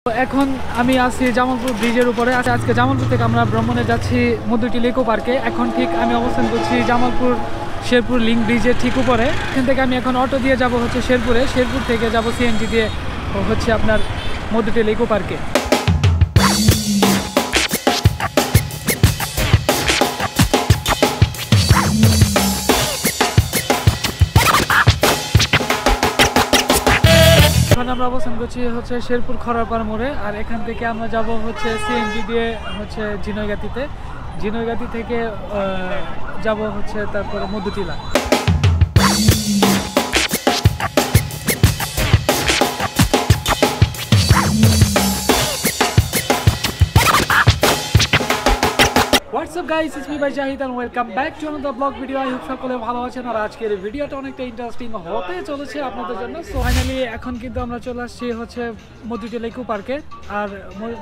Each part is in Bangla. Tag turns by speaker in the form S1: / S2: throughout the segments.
S1: এখন আমি আছি জামালপুর ব্রিজের উপরে। আজকে জামালপুর থেকে আমরা ভ্রমণে যাচ্ছি মধুটিলা ইকো পার্কে। এখন ঠিক আমি অবস্থান করছি জামালপুর শেরপুর লিঙ্ক ব্রিজের ঠিক উপরে। এখান থেকে আমি এখন অটো দিয়ে যাব হচ্ছে শেরপুরে, শেরপুর থেকে যাব সিএনজি দিয়ে হচ্ছে আপনার মধুটিলা ইকো পার্কে। আমরা অবস্থান করছি হচ্ছে শেরপুর খরাপাড় মোড়ে, আর এখান থেকে আমরা যাব হচ্ছে সিএনজি দিয়ে হচ্ছে ঝিনাইগাতিতে, ঝিনাইগাতি থেকে যাব হচ্ছে তারপরে Madhutila. What's up guys, it's me by Jahid and welcome back to another vlog video. I hope সকলে ভালো আছেন। আর আজকের ভিডিওটা অনেকটা ইন্টারেস্টিং হতে চলেছে আপনাদের জন্য। সো ফাইনালি এখন কিন্তু আমরা চলে আসছি হচ্ছে মধুটিলা ইকো পার্কে। আর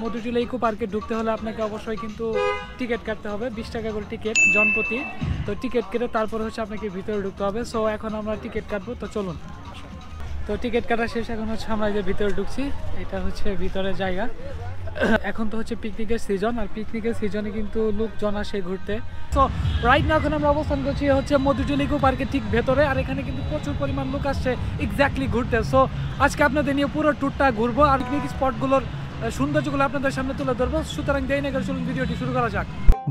S1: মধুটিলা ইকো পার্কে ঢুকতে হলে আপনাকে অবশ্যই কিন্তু টিকিট কাটতে হবে, 20 টাকা করে টিকিট জনপ্রতি। তো টিকিট কেটে তারপরে হচ্ছে আপনাকে ভিতরে ঢুকতে হবে। সো এখন আমরা টিকিট কাটবো, তো চলুন। তো টিকিট কাটা শেষ, এখন হচ্ছে আমরা যে ভিতরে ঢুকছি, এটা হচ্ছে ভিতরের জায়গা। এখন তো হচ্ছে পিকনিকের সিজন, আর পিকনিকের সিজনে কিন্তু লোকজন আসে ঘুরতে। সো রাইট নাও এখন আমরা অবস্থান করছি হচ্ছে মধুটিলা ইকো পার্কের ঠিক ভেতরে, আর এখানে কিন্তু প্রচুর পরিমাণ লোক আসছে এক্স্যাক্টলি ঘুরতে। সো আজকে আপনাদের নিয়ে পুরো ট্যুরটা ঘুরবো আর পিকনিক স্পটগুলোর সৌন্দর্যগুলো আপনাদের সামনে তুলে ধরবো। সুতরাং দেরি না করে চলুন ভিডিওটি শুরু করা যাক।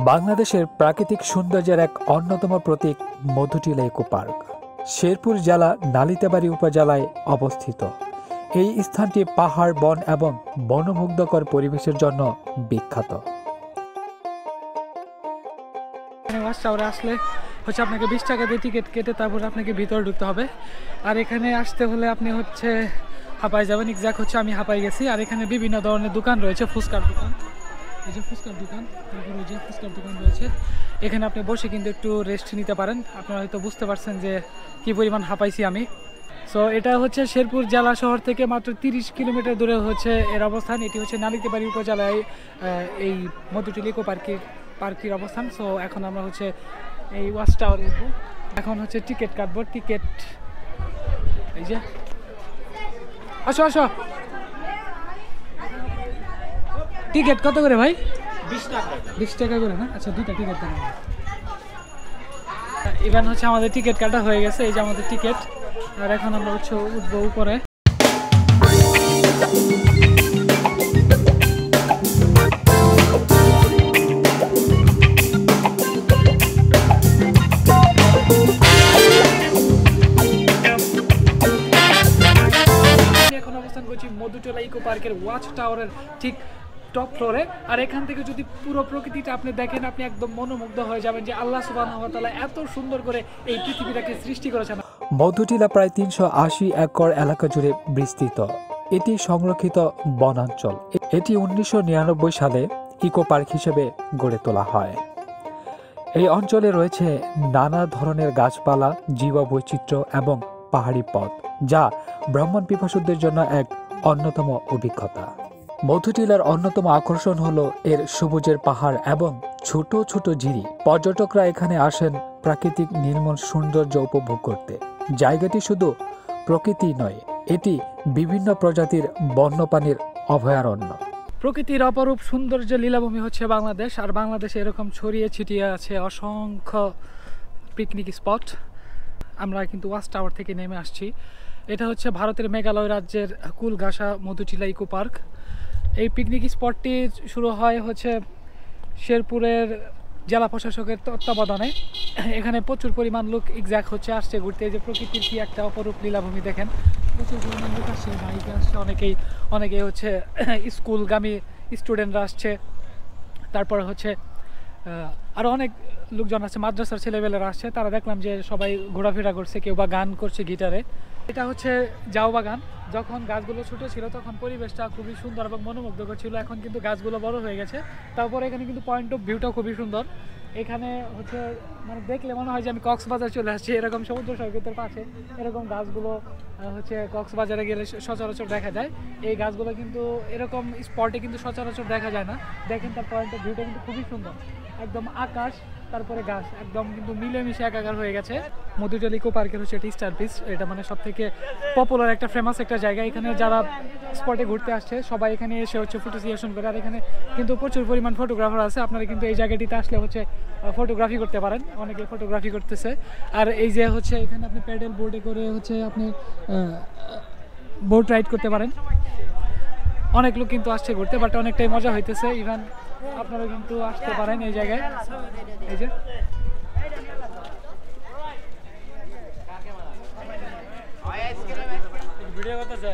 S2: বাংলাদেশের প্রাকৃতিক সৌন্দর্যের এক অন্যতম প্রতীক মধুটিলা ইকো পার্ক শেরপুর জেলা নালিতাবাড়ী উপজেলায় অবস্থিত। এই স্থানটি পাহাড়, বন এবং মনোমুগ্ধকর পরিবেশের জন্য বিখ্যাত।
S1: ওয়াচ টাওয়ারে আসলে হচ্ছে আপনাকে 20 টাকা দিয়ে টিকিট কেটে তারপর আপনাকে ভিতরে ঢুকতে হবে। আর এখানে আসতে হলে আপনি হচ্ছে হাঁপাই যাবেন, এক্স্যাক্ট হচ্ছে আমি হাঁপাই গেছি। আর এখানে বিভিন্ন ধরনের দোকান রয়েছে, ফুচকার দোকান, এই যে ফুচকার দোকান, তারপর ওই যে ফুচকার দোকান রয়েছে। এখানে আপনি বসে কিন্তু একটু রেস্ট নিতে পারেন। আপনারা হয়তো বুঝতে পারছেন যে কী পরিমাণ হাঁপাইছি আমি। সো এটা হচ্ছে শেরপুর জেলা শহর থেকে মাত্র 30 কিলোমিটার দূরে হচ্ছে এর অবস্থান। এটি হচ্ছে নালিতাবাড়ী উপজেলায় এই মধুটিলা ইকো পার্কের অবস্থান। সো এখন আমরা হচ্ছে এই ওয়াচ টাওয়ারে উঠবো। এখন হচ্ছে টিকিট কাটবো। টিকিট এই যে, আসো আসো। টিকিট কত করে ভাই? 20 টাকা করে না? আচ্ছা, 2টা টিকিট দেন। ইভেন হচ্ছে আমাদের টিকিট কাটা হয়ে গেছে, এই যে আমাদের টিকিট। আর এখন আমরা হচ্ছে উঠবো উপরে। এখন অবস্থান করছি মধুটিলা ইকো পার্কের ওয়াচ টাওয়ারের ঠিক টপ ফ্লোরে। আর এখান থেকে যদি পুরো প্রকৃতিটা আপনি দেখেন, আপনি একদম মনোমুগ্ধ হয়ে যাবেন যে আল্লাহ সুবহানাহু ওয়া তাআলা এত সুন্দর করে এই পৃথিবীটাকে সৃষ্টি করেছেন।
S2: মধুটিলা প্রায় 380 একর এলাকা জুড়ে বিস্তৃত। এটি সংরক্ষিত বনাঞ্চল। এটি 1999 সালে ইকো পার্ক হিসেবে গড়ে তোলা হয়। এই অঞ্চলে রয়েছে নানা ধরনের গাছপালা, জীববৈচিত্র্য এবং পাহাড়ি পথ, যা ভ্রমণ পিপাসুদের জন্য এক অন্যতম অভিজ্ঞতা। মধুটিলার অন্যতম আকর্ষণ হলো এর সবুজের পাহাড় এবং ছোট ছোট ঝিরি। পর্যটকরা এখানে আসেন প্রাকৃতিক নির্মল সৌন্দর্য উপভোগ করতে। জায়গাটি শুধু প্রকৃতি নয়, এটি বিভিন্ন প্রজাতির বন্যপ্রাণীর অভয়ারণ্য।
S1: প্রকৃতির অপরূপ সৌন্দর্য লীলাভূমি হচ্ছে বাংলাদেশ। আর বাংলাদেশে এরকম ছড়িয়ে ছিটিয়ে আছে অসংখ্য পিকনিক স্পট। আমরা কিন্তু ওয়াচ টাওয়ার থেকে নেমে আসছি। এটা হচ্ছে ভারতের মেঘালয় রাজ্যের কুলঘাসা মধুটিলা ইকো পার্ক। এই পিকনিক স্পটটি শুরু হয় হচ্ছে শেরপুরের জেলা প্রশাসকের তত্ত্বাবধানে। এখানে প্রচুর পরিমাণ লোক এক্স্যাক্ট হচ্ছে আসছে ঘুরতে। যে প্রকৃতির কি একটা অপরূপ লীলাভূমি দেখেন, প্রচুর পরিমাণ লোক আসছে, বাইকে আসছে, অনেকেই হচ্ছে স্কুলগামী স্টুডেন্টরা আসছে। তারপরে হচ্ছে আরও অনেক লোকজন আছে, মাদ্রাসার ছেলেবেলেরা আসছে। তারা দেখলাম যে সবাই ঘোরাফেরা করছে, কেউ বা গান করছে গিটারে। এটা হচ্ছে জাউ বাগান। যখন গাছগুলো ছোটো ছিল তখন পরিবেশটা খুবই সুন্দর এবং মনোমুগ্ধকর ছিল। এখন কিন্তু গাছগুলো বড় হয়ে গেছে। তারপরে এখানে কিন্তু পয়েন্ট অফ ভিউটাও খুবই সুন্দর। এখানে হচ্ছে মানে দেখলে মনে হয় যে আমি কক্সবাজার চলে আসছি, এরকম সমুদ্র সৈকতের পাশে এরকম গাছগুলো হচ্ছে কক্সবাজারে গেলে সচরাচর দেখা যায়। এই গাছগুলো কিন্তু এরকম স্পটে কিন্তু সচরাচর দেখা যায় না। দেখেন তার পয়েন্টের ভিউটা কিন্তু খুবই সুন্দর, একদম আকাশ তারপরে গাছ একদম কিন্তু মিলেমিশে একাকার হয়ে গেছে। মধুজল ইকো পার্কের হচ্ছে এটি স্টার পিস, এটা মানে সব থেকে পপুলার একটা ফেমাস একটা জায়গা। এখানে যারা স্পটে ঘুরতে আসছে সবাই এখানে এসে হচ্ছে ফটো সেশন করে, আর এখানে কিন্তু প্রচুর পরিমাণ ফটোগ্রাফার আছে। আপনারা কিন্তু এই জায়গাটিতে আসলে হচ্ছে ফটোগ্রাফি করতে পারেন, অনেকে ফটোগ্রাফি করতেছে। আর এই যে হচ্ছে এখানে আপনি প্যাডেল বোর্ডে করে হচ্ছে আপনি বোট রাইড করতে পারেন। অনেক লোক কিন্তু আসছে ঘুরতে, বাট অনেকটাই মজা হইতেছে। ইভেন আপনারা কিন্তু আসতে পারেন এই জায়গায়। এই যে ভিডিও করতেছে।